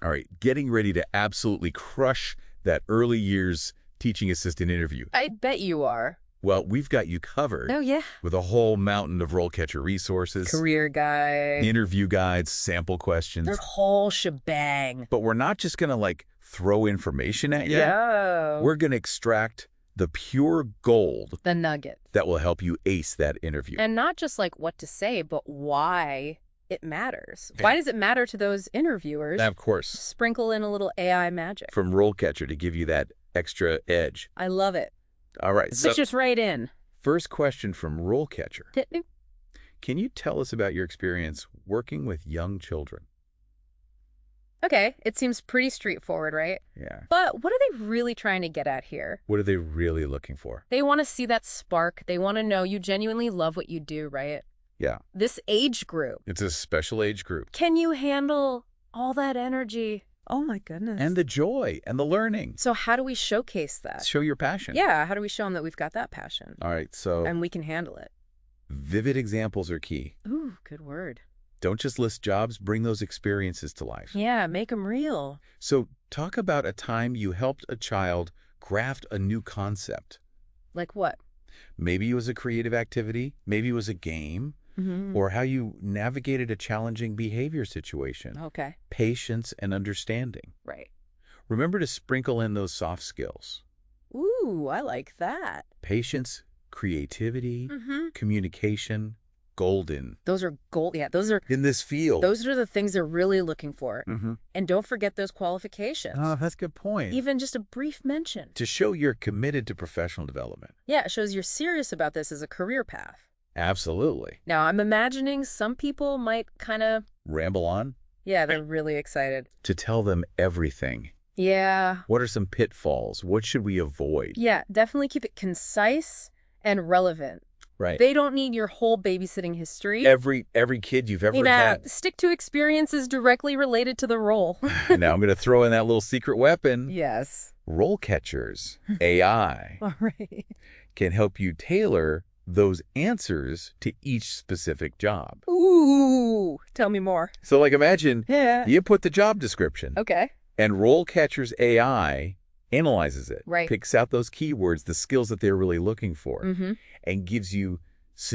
All right, getting ready to absolutely crush that early years teaching assistant interview. I bet you are. Well, we've got you covered. Oh, yeah. With a whole mountain of RoleCatcher resources. Career guide. Interview guides, sample questions. The whole shebang. But we're not just going to, like, throw information at you. Yeah. We're going to extract the pure gold. The nugget. That will help you ace that interview. And not just, like, what to say, but why it matters. Why does it matter to those interviewers? Of course. Sprinkle in a little AI magic. From RoleCatcher to give you that extra edge. I love it. All right. Switch us right in. First question from RoleCatcher. Hit me. Can you tell us about your experience working with young children? Okay, it seems pretty straightforward, right? Yeah. But what are they really trying to get at here? What are they really looking for? They want to see that spark. They want to know you genuinely love what you do, right? Yeah. This age group. It's a special age group. Can you handle all that energy? Oh, my goodness. And the joy and the learning. So how do we showcase that? Show your passion. Yeah, how do we show them that we've got that passion? All right, so And we can handle it. vivid examples are key. Ooh, good word. Don't just list jobs, bring those experiences to life. Yeah, make them real. So talk about a time you helped a child graft a new concept. Like what? Maybe it was a creative activity, maybe it was a game, or how you navigated a challenging behavior situation. Okay. Patience and understanding. Right. Remember to sprinkle in those soft skills. Ooh, I like that. Patience, creativity, communication, golden. Those are gold. Yeah, those are In this field. those are the things they're really looking for. Mm-hmm. And don't forget those qualifications. Oh, that's a good point. Even just a brief mention. To show you're committed to professional development. Yeah, it shows you're serious about this as a career path. Absolutely. Now, I'm imagining some people might kind of, Ramble on yeah, they're really excited. to tell them everything. Yeah. What are some pitfalls? What should we avoid? Yeah, definitely keep it concise and relevant. Right. They don't need your whole babysitting history. Every kid you've ever had. Stick to experiences directly related to the role. Now I'm going to throw in that little secret weapon. Yes. RoleCatchers, AI, All right. can help you tailor those answers to each specific job. Ooh, tell me more. So like imagine Yeah. you put the job description Okay. and RoleCatcher's AI analyzes it, Right. picks out those keywords, the skills that they're really looking for, Mm-hmm. and gives you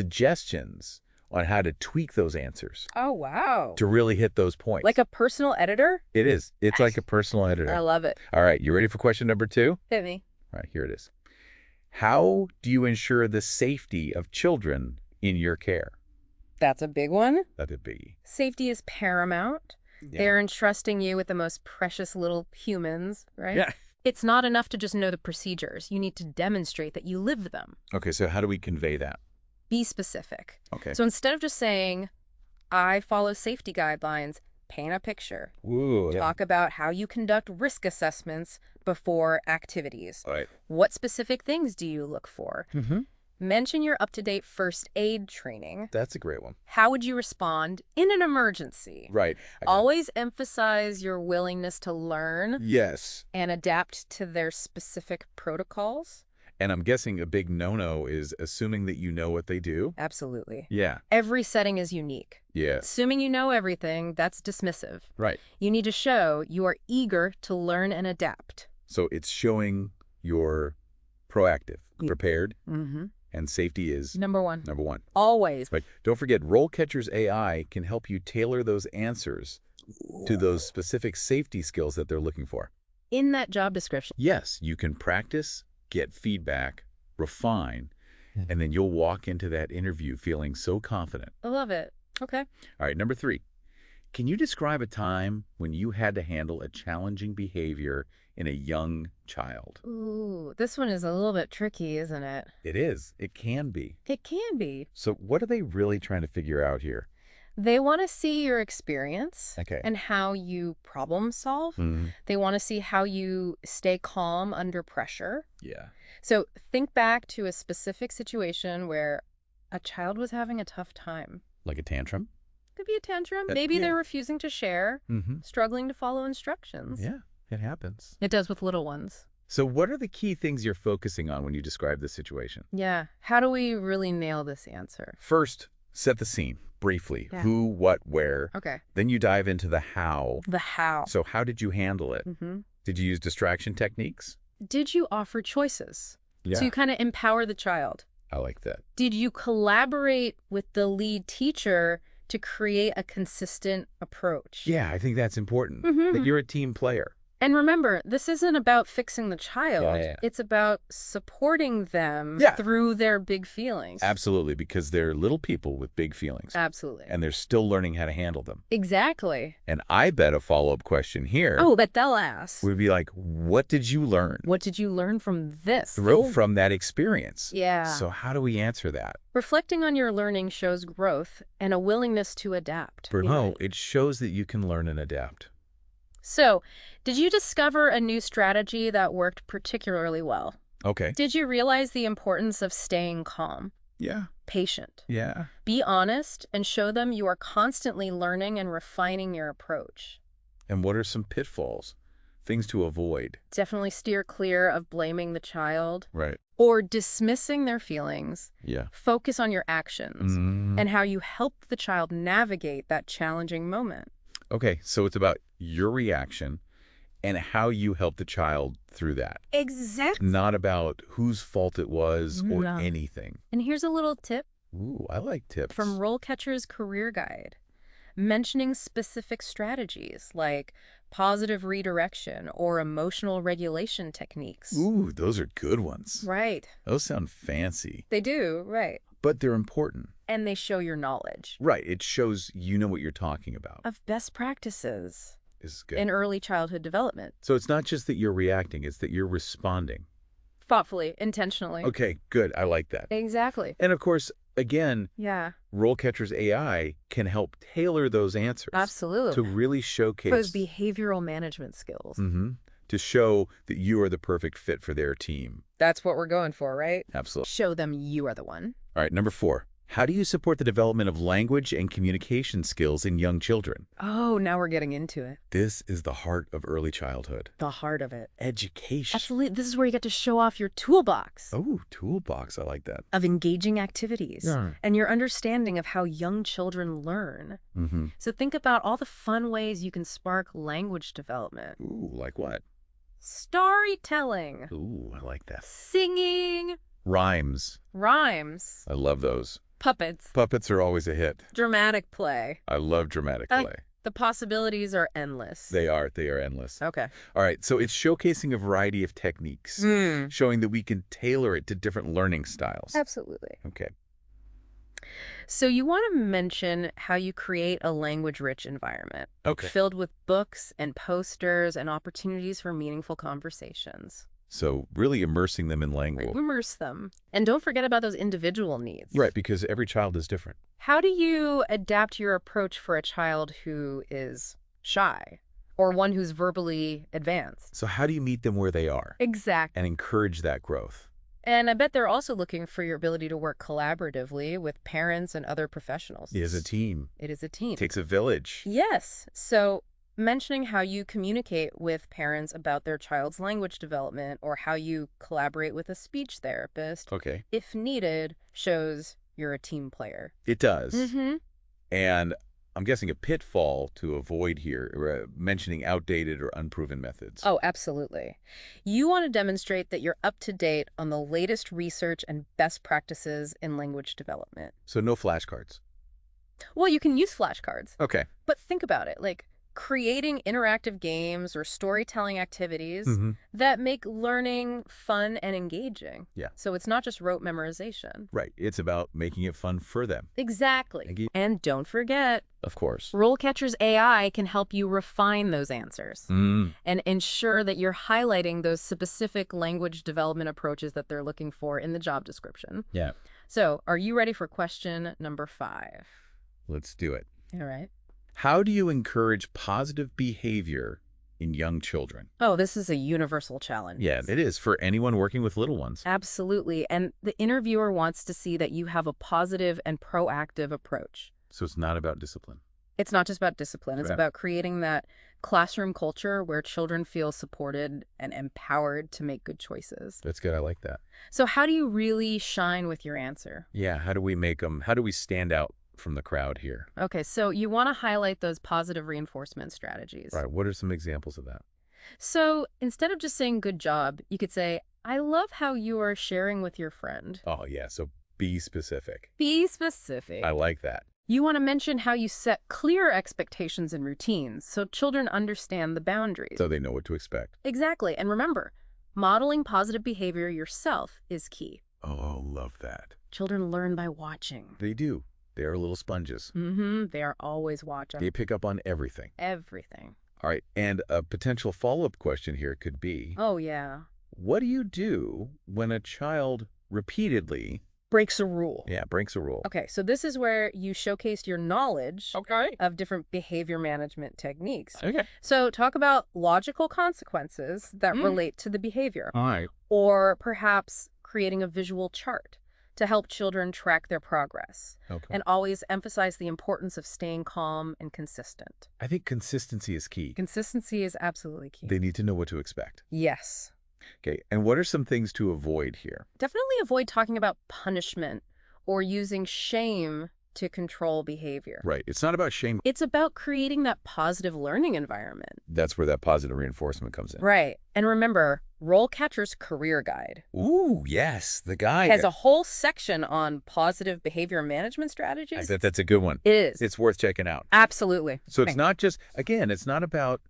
suggestions on how to tweak those answers Oh, wow. to really hit those points. Like a personal editor? It is. It's like a personal editor. I love it. All right, you ready for question number 2? Hit me. All right, here it is. How do you ensure the safety of children in your care? That's a big one. That's a biggie. Safety is paramount. Yeah. They're entrusting you with the most precious little humans, right? Yeah. It's not enough to just know the procedures. You need to demonstrate that you live them. Okay, so how do we convey that? Be specific. Okay. So instead of just saying, I follow safety guidelines, paint a picture. Ooh, Talk about how you conduct risk assessments before activities. All right. What specific things do you look for? Mm-hmm. Mention your up-to-date first aid training. That's a great one. How would you respond in an emergency? Right. Always emphasize your willingness to learn Yes. and adapt to their specific protocols. And I'm guessing a big no-no is assuming that you know what they do. Absolutely. Yeah. Every setting is unique. Yeah. Assuming you know everything, that's dismissive. Right. You need to show you are eager to learn and adapt. So it's showing you're proactive, prepared, Mm-hmm. and safety is Number one. number one. Always. Right. Don't forget, RoleCatcher's AI can help you tailor those answers to those specific safety skills that they're looking for. In that job description. Yes, you can practice, get feedback, refine, and then you'll walk into that interview feeling so confident. I love it. Okay. All right, number 3. Can you describe a time when you had to handle a challenging behavior in a young child? Ooh, this one is a little bit tricky, isn't it? It is. It can be. It can be. So what are they really trying to figure out here? They want to see your experience Okay. and how you problem solve. Mhm. They want to see how you stay calm under pressure. Yeah. So think back to a specific situation where a child was having a tough time. Like a tantrum? Could be a tantrum. Yeah. Maybe they're refusing to share, Mm-hmm. struggling to follow instructions. Yeah, it happens. It does with little ones. So what are the key things you're focusing on when you describe this situation? Yeah. How do we really nail this answer? First, set the scene. briefly. Yeah. Who, what, where. Okay. Then you dive into the how. The how. So how did you handle it? Did you use distraction techniques? Did you offer choices? Yeah. So you kind of empower the child. I like that. Did you collaborate with the lead teacher to create a consistent approach? Yeah, I think that's important. That you're a team player. And remember, this isn't about fixing the child. Yeah. It's about supporting them through their big feelings. Absolutely, because they're little people with big feelings. Absolutely. And they're still learning how to handle them. Exactly. And I bet a follow-up question here But they'll ask. would be like, what did you learn? What did you learn from this? From that experience. Yeah. So how do we answer that? Reflecting on your learning shows growth and a willingness to adapt. It shows that you can learn and adapt. So, did you discover a new strategy that worked particularly well? Okay. Did you realize the importance of staying calm, Yeah. patient? Yeah. Be honest and show them you are constantly learning and refining your approach. And what are some pitfalls? Things to avoid. Definitely steer clear of blaming the child Right. or dismissing their feelings. Yeah. Focus on your actions and how you helped the child navigate that challenging moment. Okay, so it's about your reaction and how you help the child through that. Exactly. Not about whose fault it was or No. anything. And here's a little tip Ooh, I like tips. from RoleCatcher's Career Guide, mentioning specific strategies like positive redirection or emotional regulation techniques. Ooh, those are good ones. Right. Those sound fancy, They do, right. but they're important. And they show your knowledge Right, it shows you know what you're talking about. of best practices This is good. in early childhood development. So it's not just that you're reacting, it's that you're responding. Thoughtfully, intentionally. Okay, good. I like that. Exactly. And of course, again, Yeah, RoleCatcher's AI can help tailor those answers. absolutely. To really showcase. Those behavioral management skills. To show that you are the perfect fit for their team. That's what we're going for, right? Absolutely. Show them you are the one. All right, number 4. How do you support the development of language and communication skills in young children? Oh, now we're getting into it. This is the heart of early childhood. The heart of it. Education. Absolutely. This is where you get to show off your toolbox Oh, toolbox. I like that. of engaging activities Yeah. and your understanding of how young children learn. So think about all the fun ways you can spark language development. Ooh, like what? Storytelling, Ooh, I like that. singing, Rhymes. rhymes, I love those. puppets, Puppets are always a hit. dramatic play. I love dramatic play. The possibilities are endless. They are endless. Okay. All right, so it's showcasing a variety of techniques, showing that we can tailor it to different learning styles. Absolutely. Okay. So you want to mention how you create a language-rich environment Okay. filled with books and posters and opportunities for meaningful conversations. So really immersing them in language. Immerse them. And don't forget about those individual needs. Right, because every child is different. How do you adapt your approach for a child who is shy or one who's verbally advanced? So how do you meet them where they are Exactly. and encourage that growth? And I bet they're also looking for your ability to work collaboratively with parents and other professionals. It is a team. It is a team. It takes a village. Yes. So mentioning how you communicate with parents about their child's language development or how you collaborate with a speech therapist, Okay. if needed, shows you're a team player. It does. Mm-hmm. And I'm guessing a pitfall to avoid here, mentioning outdated or unproven methods. Oh, absolutely. You want to demonstrate that you're up to date on the latest research and best practices in language development. So no flashcards. Well, you can use flashcards, Okay. but think about it, like creating interactive games or storytelling activities that make learning fun and engaging. Yeah. So it's not just rote memorization. Right. It's about making it fun for them. Exactly. And don't forget, Of course. RoleCatcher's AI can help you refine those answers and ensure that you're highlighting those specific language development approaches that they're looking for in the job description. Yeah. So, are you ready for question number 5? Let's do it. All right. How do you encourage positive behavior in young children? Oh, this is a universal challenge. Yeah, it is for anyone working with little ones. Absolutely. And the interviewer wants to see that you have a positive and proactive approach. So it's not about discipline. It's not just about discipline. It's Right. about creating that classroom culture where children feel supported and empowered to make good choices. That's good. I like that. So how do you really shine with your answer? Yeah. How do we stand out from the crowd here. Okay, so you want to highlight those positive reinforcement strategies. Right. What are some examples of that? So instead of just saying good job, you could say, I love how you are sharing with your friend. Oh, yeah. So be specific. Be specific. I like that. You want to mention how you set clear expectations and routines so children understand the boundaries. So they know what to expect. Exactly. And remember, modeling positive behavior yourself is key. Oh, love that. Children learn by watching. They do. They are little sponges. They are always watching. They pick up on everything. Everything. All right. And a potential follow-up question here could be, Oh, yeah. what do you do when a child repeatedly Breaks a rule. breaks a rule? Okay, so this is where you showcased your knowledge of different behavior management techniques. Okay. So talk about logical consequences that relate to the behavior. All right. Or perhaps creating a visual chart to help children track their progress. Okay. And always emphasize the importance of staying calm and consistent. I think consistency is key. Consistency is absolutely key. They need to know what to expect. Yes. Okay. And what are some things to avoid here? Definitely avoid talking about punishment or using shame to control behavior. Right. It's not about shame. It's about creating that positive learning environment. That's where that positive reinforcement comes in. Right. And remember, RoleCatcher's Career Guide Ooh, yes. The guy has a whole section on positive behavior management strategies. I bet that's a good one. It is. It's worth checking out. Absolutely. So it's not just, again, it's not about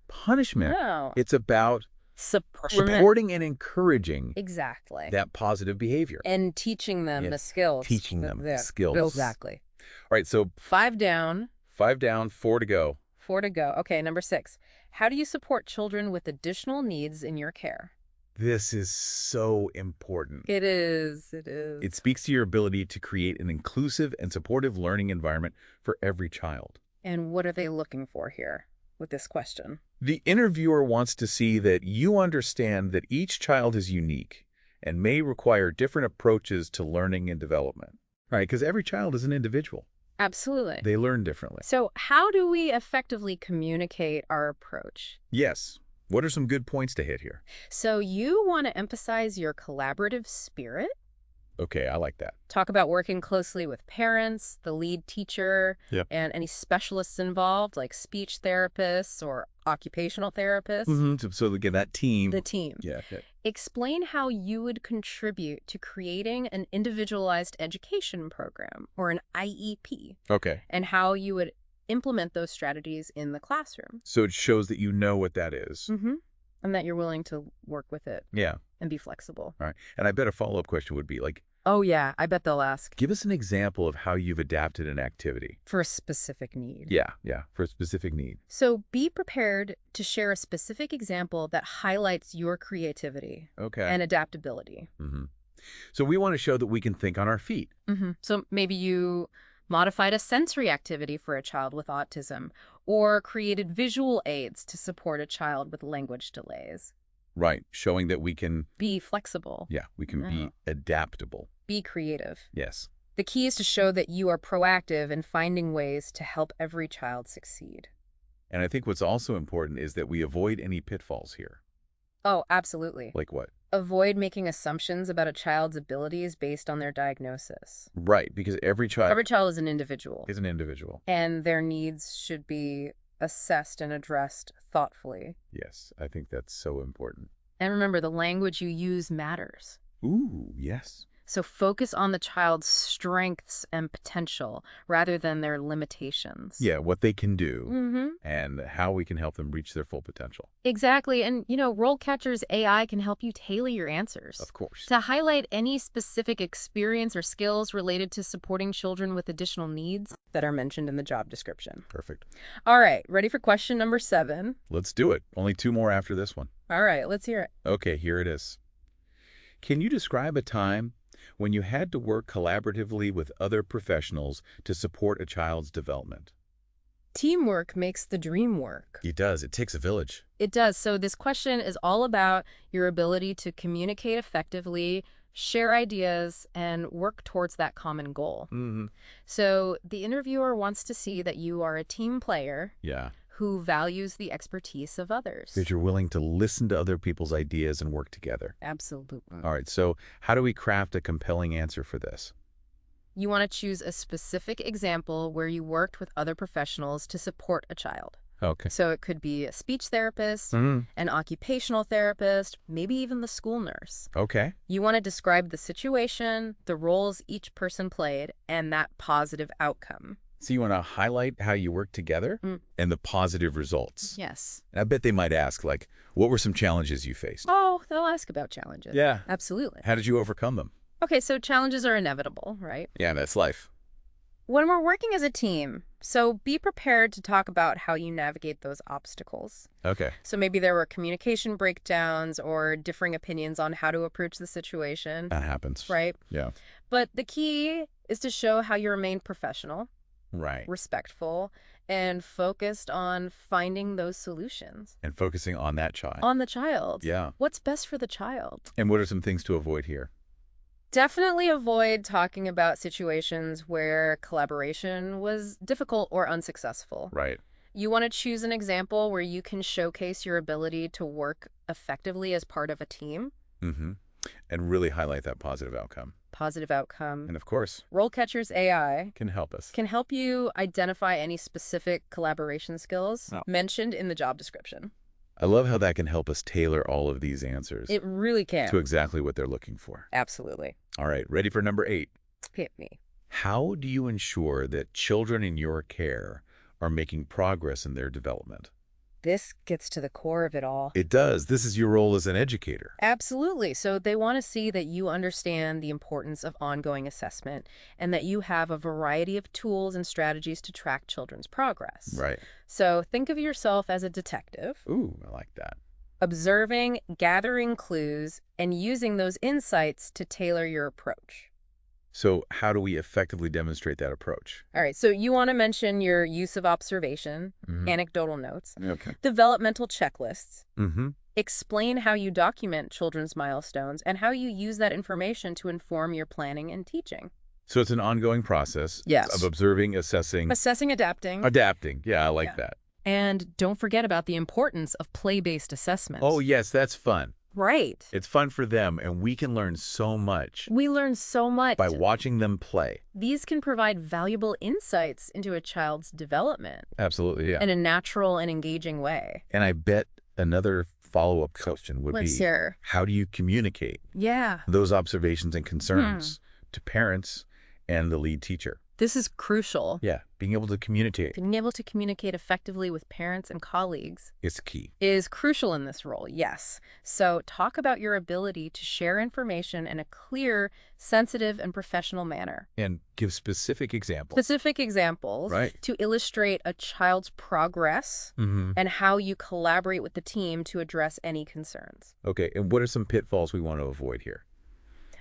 punishment. No. It's about Support. supporting and encouraging Exactly. that positive behavior. And teaching them the skills. Teaching them Yeah. skills. Exactly. All right, so 5 down, 5 down, 4 to go. 4 to go. Okay, number 6. How do you support children with additional needs in your care? This is so important. It is. It is. It speaks to your ability to create an inclusive and supportive learning environment for every child. And what are they looking for here with this question? The interviewer wants to see that you understand that each child is unique and may require different approaches to learning and development. Right, because every child is an individual. Absolutely. They learn differently. So how do we effectively communicate our approach? Yes. What are some good points to hit here? So you want to emphasize your collaborative spirit. Okay, I like that. Talk about working closely with parents, the lead teacher, and any specialists involved, like speech therapists or occupational therapists. So again, that team. The team. Yeah. Explain how you would contribute to creating an individualized education program or an IEP. Okay. And how you would implement those strategies in the classroom. So it shows that you know what that is. And that you're willing to work with it. Yeah. And be flexible. All right. And I bet a follow-up question would be like, oh, yeah, I bet they'll ask. give us an example of how you've adapted an activity. For a specific need. Yeah, for a specific need. So be prepared to share a specific example that highlights your creativity and adaptability. So we want to show that we can think on our feet. So maybe you modified a sensory activity for a child with autism or created visual aids to support a child with language delays. Right, showing that we can... Be flexible. Yeah, we can be adaptable. Be creative. Yes. The key is to show that you are proactive in finding ways to help every child succeed. And I think what's also important is that we avoid any pitfalls here. Oh, absolutely. Like what? Avoid making assumptions about a child's abilities based on their diagnosis. Right, because every child is an individual. And their needs should be assessed and addressed thoughtfully. Yes, I think that's so important. And remember, the language you use matters. Ooh, yes. So focus on the child's strengths and potential rather than their limitations. Yeah, what they can do and how we can help them reach their full potential. Exactly. And, RoleCatcher's AI can help you tailor your answers. Of course. To highlight any specific experience or skills related to supporting children with additional needs that are mentioned in the job description. Perfect. All right. Ready for question number 7? Let's do it. Only 2 more after this one. All right. Let's hear it. Okay, here it is. Can you describe a time when you had to work collaboratively with other professionals to support a child's development? Teamwork makes the dream work. It does. It takes a village. It does. So this question is all about your ability to communicate effectively, share ideas, and work towards that common goal. So the interviewer wants to see that you are a team player. Yeah. Who values the expertise of others. That you're willing to listen to other people's ideas and work together. Absolutely. All right, so how do we craft a compelling answer for this? You want to choose a specific example where you worked with other professionals to support a child. Okay. So it could be a speech therapist, an occupational therapist, maybe even the school nurse. Okay. You want to describe the situation, the roles each person played, and that positive outcome. So you want to highlight how you work together and the positive results. Yes. And I bet they might ask, like, what were some challenges you faced? Oh, they'll ask about challenges. Yeah. Absolutely. How did you overcome them? Okay, so challenges are inevitable, right? Yeah, that's life. When we're working as a team, so be prepared to talk about how you navigate those obstacles. Okay. So maybe there were communication breakdowns or differing opinions on how to approach the situation. That happens. Right? Yeah. But the key is to show how you remain professional, Right. respectful, and focused on finding those solutions. And focusing on that child. On the child. Yeah. What's best for the child? And what are some things to avoid here? Definitely avoid talking about situations where collaboration was difficult or unsuccessful. Right. You want to choose an example where you can showcase your ability to work effectively as part of a team. And really highlight that positive outcome. Positive outcome. And of course, RoleCatcher's AI can help us. can help you identify any specific collaboration skills mentioned in the job description. I love how that can help us tailor all of these answers It really can. to exactly what they're looking for. Absolutely. All right, ready for number 8. Hit me. How do you ensure that children in your care are making progress in their development? This gets to the core of it all. It does. This is your role as an educator. Absolutely. So they want to see that you understand the importance of ongoing assessment and that you have a variety of tools and strategies to track children's progress. Right. So think of yourself as a detective, Ooh, I like that. observing, gathering clues, and using those insights to tailor your approach. So how do we effectively demonstrate that approach? All right, so you want to mention your use of observation, anecdotal notes, Okay. developmental checklists, explain how you document children's milestones, and how you use that information to inform your planning and teaching. So it's an ongoing process of observing, assessing, Adapting. adapting. Yeah, I like that. And don't forget about the importance of play-based assessments. Oh, yes, that's fun. Right. It's fun for them, and we can learn so much We learn so much. by watching them play. These can provide valuable insights into a child's development Absolutely, yeah. in a natural and engaging way. And I bet another follow-up question would Let's be, hear. how do you communicate Yeah. those observations and concerns to parents and the lead teacher? This is crucial. Yeah, being able to communicate Being able to communicate effectively with parents and colleagues is key. is crucial in this role, yes. So talk about your ability to share information in a clear, sensitive, and professional manner. And give specific examples. Specific examples Right. to illustrate a child's progress and how you collaborate with the team to address any concerns. Okay, and what are some pitfalls we want to avoid here?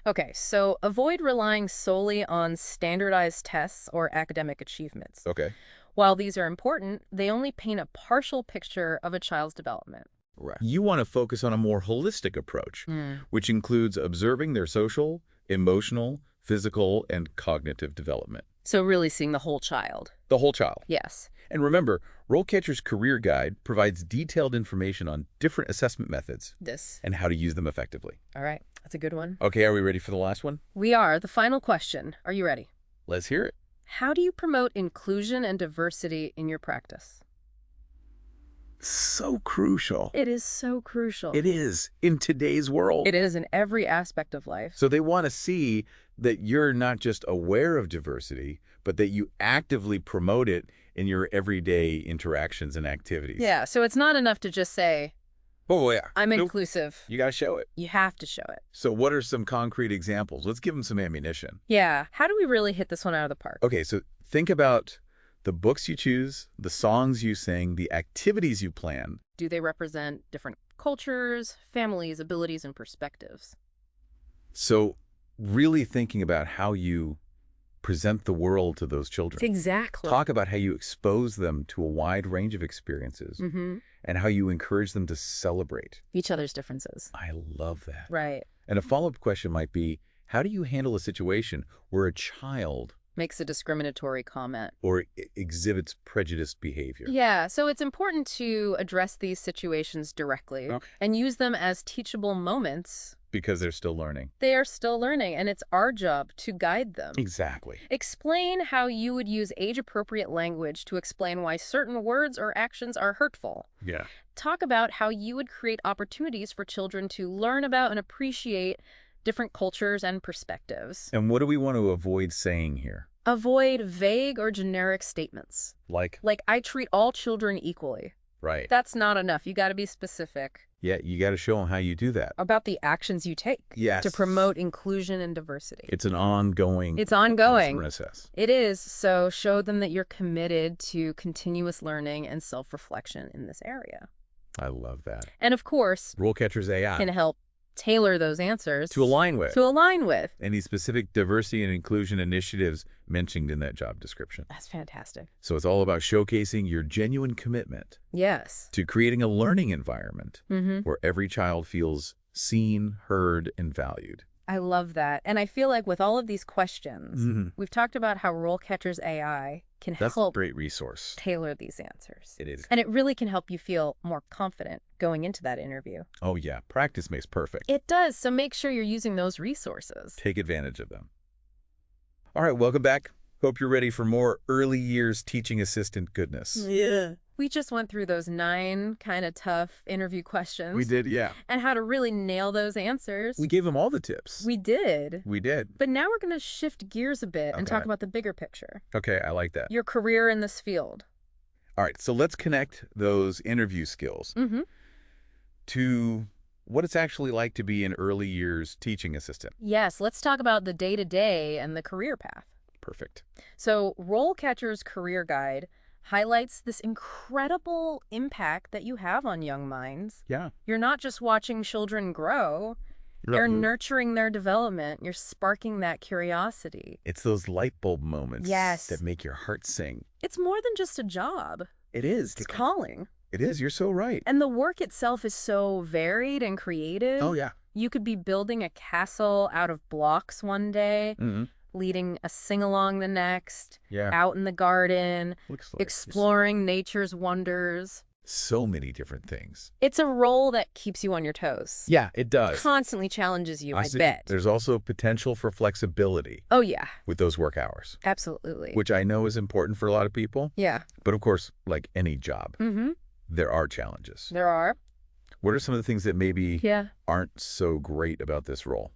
Okay, so avoid relying solely on standardized tests or academic achievements. Okay. While these are important, they only paint a partial picture of a child's development. Right. You want to focus on a more holistic approach, which includes observing their social, emotional, physical, and cognitive development. So really seeing the whole child. The whole child. Yes. And remember, RoleCatcher's Career Guide provides detailed information on different assessment methods and how to use them effectively. All right. That's a good one. Okay, are we ready for the last one? We are. The final question. Are you ready? Let's hear it. How do you promote inclusion and diversity in your practice? So crucial. It is so crucial. It is in today's world. It is in every aspect of life. So they want to see that you're not just aware of diversity, but that you actively promote it in your everyday interactions and activities. Yeah, so it's not enough to just say, Oh, yeah. I'm Nope. inclusive. You got to show it. You have to show it. So what are some concrete examples? Let's give them some ammunition. Yeah. How do we really hit this one out of the park? Okay, so think about the books you choose, the songs you sing, the activities you plan. Do they represent different cultures, families, abilities, and perspectives? So really thinking about how you present the world to those children. Exactly. Talk about how you expose them to a wide range of experiences and how you encourage them to celebrate Each other's differences. I love that. Right. And a follow-up question might be, how do you handle a situation where a child Makes a discriminatory comment. or exhibits prejudiced behavior? Yeah, so it's important to address these situations directly and use them as teachable moments Because they're still learning. They are still learning, and it's our job to guide them. Exactly. Explain how you would use age-appropriate language to explain why certain words or actions are hurtful. Yeah. Talk about how you would create opportunities for children to learn about and appreciate different cultures and perspectives. And what do we want to avoid saying here? Avoid vague or generic statements. Like, I treat all children equally. right. That's not enough. You got to be specific Yeah, you got to show them how you do that. about the actions you take Yes. to promote inclusion and diversity. It's an ongoing It's ongoing. process. It is, so show them that you're committed to continuous learning and self-reflection in this area. I love that. And of course, RoleCatcher's AI. can help tailor those answers To align with. to align with. Any specific diversity and inclusion initiatives mentioned in that job description. That's fantastic. So it's all about showcasing your genuine commitment Yes. to creating a learning environment Mm-hmm. where every child feels seen, heard, and valued. I love that. And I feel like with all of these questions, we've talked about how RoleCatcher's AI can That's a help great resource. tailor these answers. It is. And it really can help you feel more confident going into that interview. Oh, yeah. Practice makes perfect. It does, so make sure you're using those resources. Take advantage of them. All right, welcome back. Hope you're ready for more early years teaching assistant goodness. Yeah. We just went through those 9 kind of tough interview questions. We did, yeah. And how to really nail those answers. We gave them all the tips. We did. We did. But now we're going to shift gears a bit and talk Okay. about the bigger picture. Okay, I like that. Your career in this field. All right, so let's connect those interview skills Mm-hmm. to what it's actually like to be an early years teaching assistant. Yes, let's talk about the day-to-day and the career path. Perfect. So RoleCatcher's Career Guide highlights this incredible impact that you have on young minds. Yeah. You're not just watching children grow, you're nurturing their development, you're sparking that curiosity. It's those light bulb moments Yes. that make your heart sing. It's more than just a job. It is. It's calling. It is. You're so right. And the work itself is so varied and creative. Oh, yeah. You could be building a castle out of blocks one day, Mm-hmm. leading a sing-along the next, Yeah. out in the garden, Looks like exploring nature's wonders. so many different things. It's a role that keeps you on your toes. Yeah, it does. Constantly challenges you, I see. bet. There's also potential for flexibility Oh, yeah. with those work hours, Absolutely. which I know is important for a lot of people. Yeah. But of course, like any job, Mm-hmm. there are challenges. There are. What are some of the things that maybe Yeah. aren't so great about this role?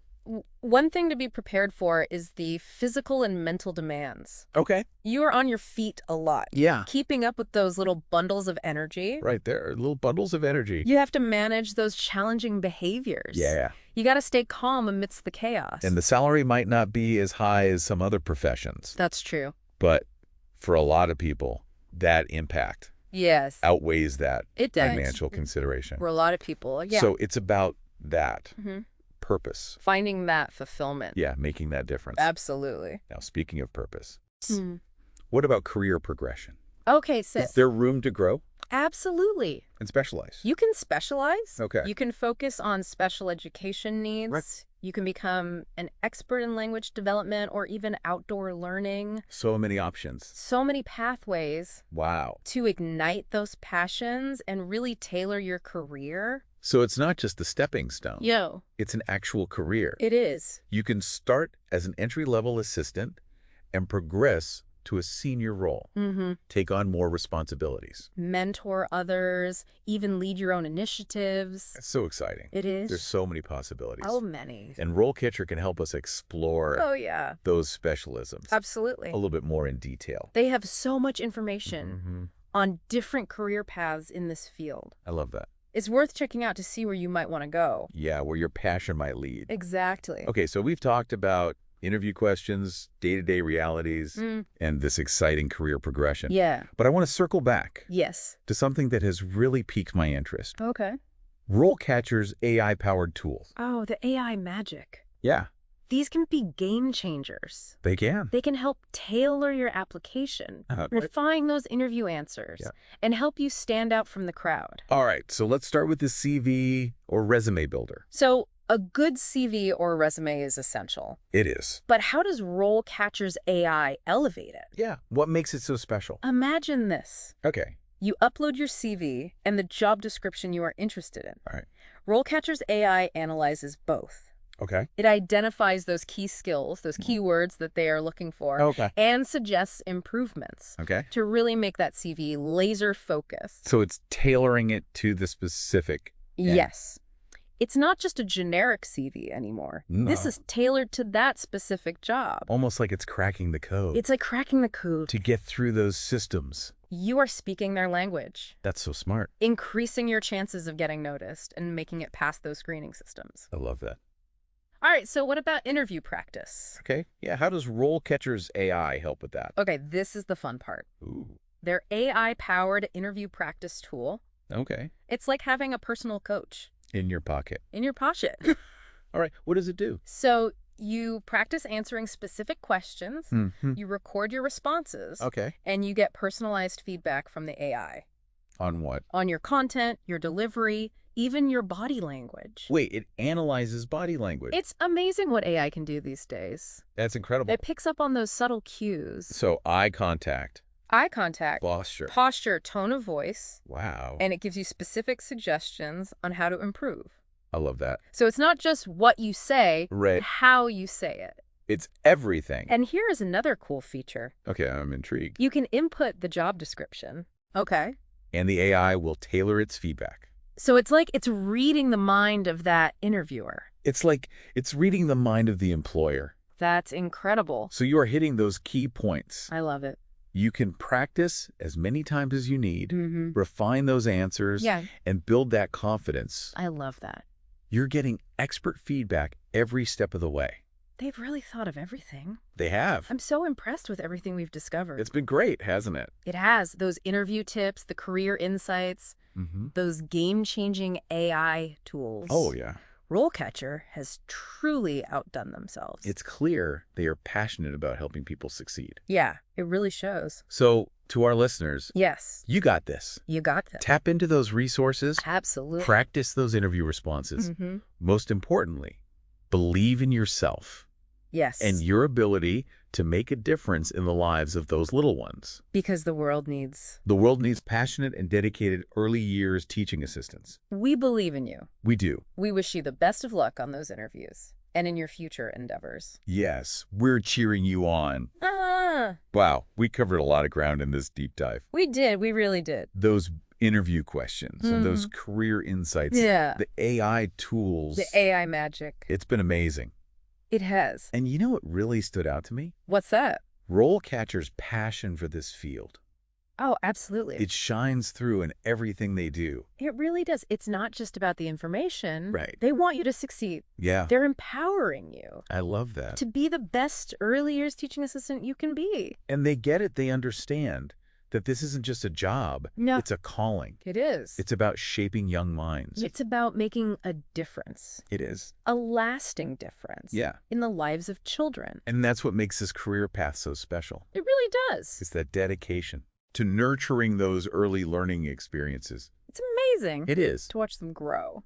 One thing to be prepared for is the physical and mental demands. Okay. You are on your feet a lot. Yeah. Keeping up with those little bundles of energy. Right there. Little bundles of energy. You have to manage those challenging behaviors. Yeah. You got to stay calm amidst the chaos. And the salary might not be as high as some other professions, That's true. but for a lot of people, that impact Yes. outweighs that It does. financial consideration. For a lot of people. Yeah. So it's about that Mhm. purpose. Finding that fulfillment. Yeah, making that difference. Absolutely. Now, speaking of purpose, Mm. what about career progression? Okay, Is sis. there room to grow Absolutely. and specialize? You can specialize. Okay. You can focus on special education needs. Right. You can become an expert in language development or even outdoor learning. So many options. So many pathways Wow. to ignite those passions and really tailor your career. So it's not just the stepping stone. Yo, It's an actual career. it is. You can start as an entry-level assistant and progress to a senior role, Mm-hmm. take on more responsibilities. Mentor others, even lead your own initiatives. That's so exciting. It is. There's so many possibilities. Oh, many. And RoleCatcher can help us explore Oh, yeah. those specialisms Absolutely. a little bit more in detail. They have so much information Mm-hmm. on different career paths in this field. I love that. It's worth checking out to see where you might want to go. Yeah, where your passion might lead. Exactly. Okay, so we've talked about interview questions, day-to-day realities, Mm. and this exciting career progression. Yeah. But I want to circle back Yes. to something that has really piqued my interest. Okay. RoleCatcher's AI-powered tools. Oh, the AI magic. Yeah, These can be game changers. they can. They can help tailor your application, Right. refine those interview answers, Yeah. and help you stand out from the crowd. All right, so let's start with the CV or resume builder. So a good CV or resume is essential. It is. But how does RoleCatcher's AI elevate it? Yeah, what makes it so special? Imagine this. Okay, You upload your CV and the job description you are interested in. All right. RoleCatcher's AI analyzes both. Okay. It identifies those key skills, those keywords that they are looking for, Okay. and suggests improvements Okay. to really make that CV laser focused. So it's tailoring it to the specific. Yes. It's not just a generic CV anymore. No. This is tailored to that specific job. Almost like it's cracking the code. It's like cracking the code. To get through those systems. You are speaking their language, That's so smart. increasing your chances of getting noticed and making it past those screening systems. I love that. All right, so what about interview practice? Okay. Yeah, how does RoleCatcher's AI help with that? Okay, this is the fun part. Ooh. Their AI-powered interview practice tool, Okay. it's like having a personal coach In your pocket. in your pocket. All right. What does it do? So you practice answering specific questions, Mm-hmm. you record your responses, Okay. and you get personalized feedback from the AI On what? on your content, your delivery, even your body language. Wait, it analyzes body language. It's amazing what AI can do these days. That's incredible. It picks up on those subtle cues. So eye contact, Eye contact, posture. tone of voice, Wow. and it gives you specific suggestions on how to improve. I love that. So it's not just what you say, Right. but how you say it. It's everything. And here is another cool feature. Okay, I'm intrigued. You can input the job description. Okay. And the AI will tailor its feedback. So it's like it's reading the mind of that interviewer. It's like it's reading the mind of the employer. That's incredible. So you are hitting those key points. I love it. You can practice as many times as you need, Mm-hmm. refine those answers, Yeah, and build that confidence. I love that. You're getting expert feedback every step of the way. They've really thought of everything. They have. I'm so impressed with everything we've discovered. It's been great, hasn't it? It has those interview tips, the career insights, Mm-hmm. those game-changing AI tools. Oh, yeah. RoleCatcher has truly outdone themselves. It's clear they are passionate about helping people succeed. Yeah, it really shows. So, to our listeners, Yes, you got this. you got this. Tap into those resources. Absolutely. Practice those interview responses. Mm-hmm. Most importantly, believe in yourself Yes. and your ability to make a difference in the lives of those little ones. Because the world needs. The world needs passionate and dedicated early years teaching assistants. We believe in you. We do. We wish you the best of luck on those interviews and in your future endeavors. Yes, we're cheering you on. Ah, Wow, we covered a lot of ground in this deep dive. we did. We really did. Those interview questions and those career insights, Yeah. the AI tools. The AI magic. It's been amazing. It has. And you know what really stood out to me? What's that? RoleCatcher's passion for this field. Oh, absolutely. It shines through in everything they do. It really does. It's not just about the information. Right. They want you to succeed. Yeah, They're empowering you I love that. to be the best early years teaching assistant you can be. And they get it. They understand that this isn't just a job. No. It's a calling. It is. It's about shaping young minds. It's about making a difference, It is. a lasting difference Yeah. in the lives of children. And that's what makes this career path so special. It really does. It's that dedication to nurturing those early learning experiences. It's amazing It is. to watch them grow.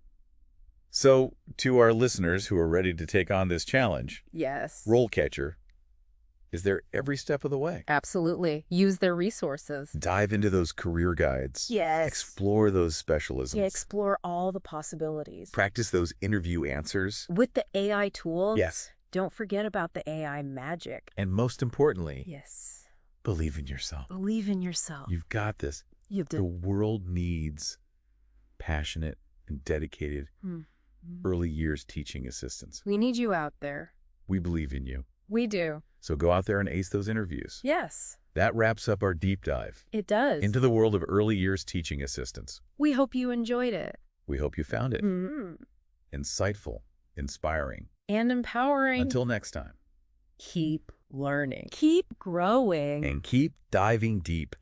So, to our listeners who are ready to take on this challenge, Yes. RoleCatcher is there every step of the way. Absolutely. Use their resources. Dive into those career guides. Yes. Explore those specialisms. Yeah, explore all the possibilities. Practice those interview answers. With the AI tools, Yes. don't forget about the AI magic. And most importantly, Yes. believe in yourself. Believe in yourself. You've got this. You've The world needs passionate and dedicated early years teaching assistants. We need you out there. We believe in you. We do. So go out there and ace those interviews. Yes, That wraps up our deep dive it does. into the world of early years teaching assistants. We hope you enjoyed it. We hope you found it insightful, inspiring. And empowering. Until next time. Keep learning. Keep growing. And keep diving deep.